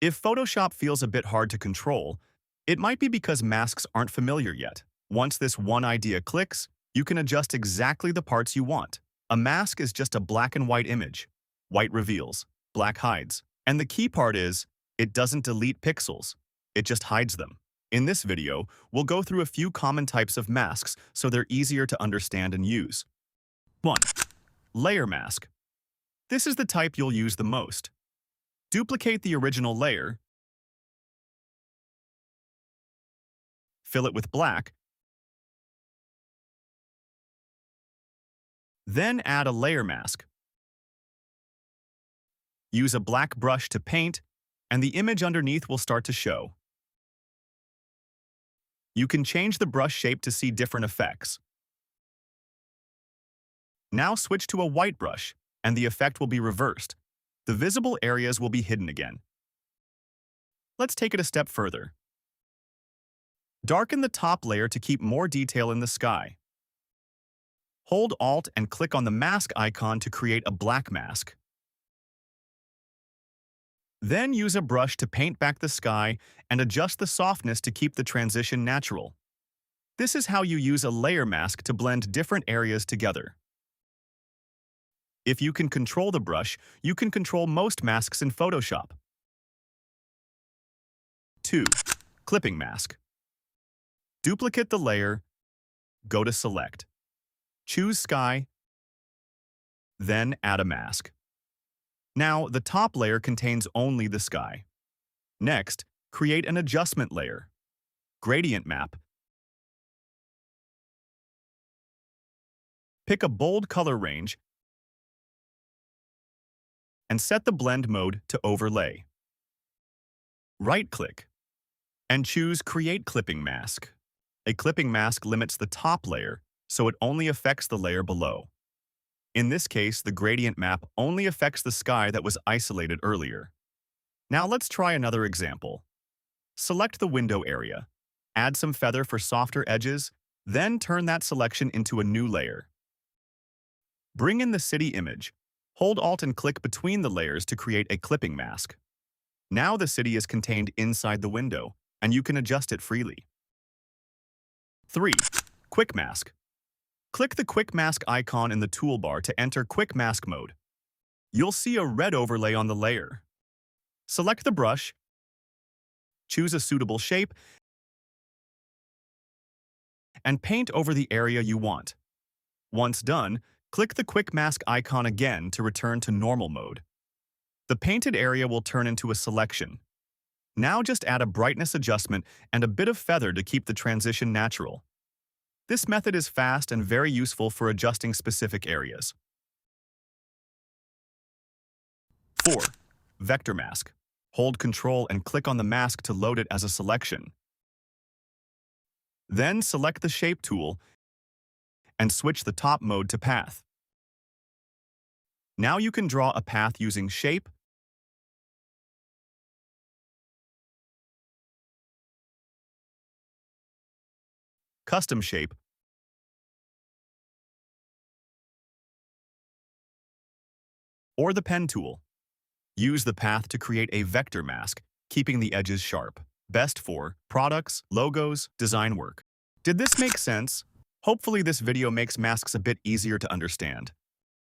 If Photoshop feels a bit hard to control, it might be because masks aren't familiar yet. Once this one idea clicks, you can adjust exactly the parts you want. A mask is just a black and white image. White reveals, black hides. And the key part is, it doesn't delete pixels, it just hides them. In this video, we'll go through a few common types of masks so they're easier to understand and use. 1. Layer mask. This is the type you'll use the most. Duplicate the original layer, fill it with black, then add a layer mask. Use a black brush to paint, and the image underneath will start to show. You can change the brush shape to see different effects. Now switch to a white brush, and the effect will be reversed. The visible areas will be hidden again. Let's take it a step further. Darken the top layer to keep more detail in the sky. Hold Alt and click on the mask icon to create a black mask. Then use a brush to paint back the sky and adjust the softness to keep the transition natural. This is how you use a layer mask to blend different areas together. If you can control the brush, you can control most masks in Photoshop. 2. Clipping mask. Duplicate the layer, go to Select. Choose Sky, then add a mask. Now, the top layer contains only the sky. Next, create an adjustment layer. Gradient map. Pick a bold color range and set the blend mode to overlay. Right-click and choose Create Clipping Mask. A clipping mask limits the top layer, so it only affects the layer below. In this case, the gradient map only affects the sky that was isolated earlier. Now let's try another example. Select the window area, add some feather for softer edges, then turn that selection into a new layer. Bring in the city image. Hold Alt and click between the layers to create a clipping mask. Now the city is contained inside the window, and you can adjust it freely. 3. Quick mask. Click the Quick Mask icon in the toolbar to enter Quick Mask mode. You'll see a red overlay on the layer. Select the brush, choose a suitable shape, and paint over the area you want. Once done, click the Quick Mask icon again to return to normal mode. The painted area will turn into a selection. Now just add a brightness adjustment and a bit of feather to keep the transition natural. This method is fast and very useful for adjusting specific areas. 4. Vector mask. Hold Ctrl and click on the mask to load it as a selection. Then select the Shape tool and switch the top mode to Path. Now you can draw a path using Shape, Custom Shape, or the Pen tool. Use the path to create a vector mask, keeping the edges sharp. Best for products, logos, design work. Did this make sense? Hopefully this video makes masks a bit easier to understand.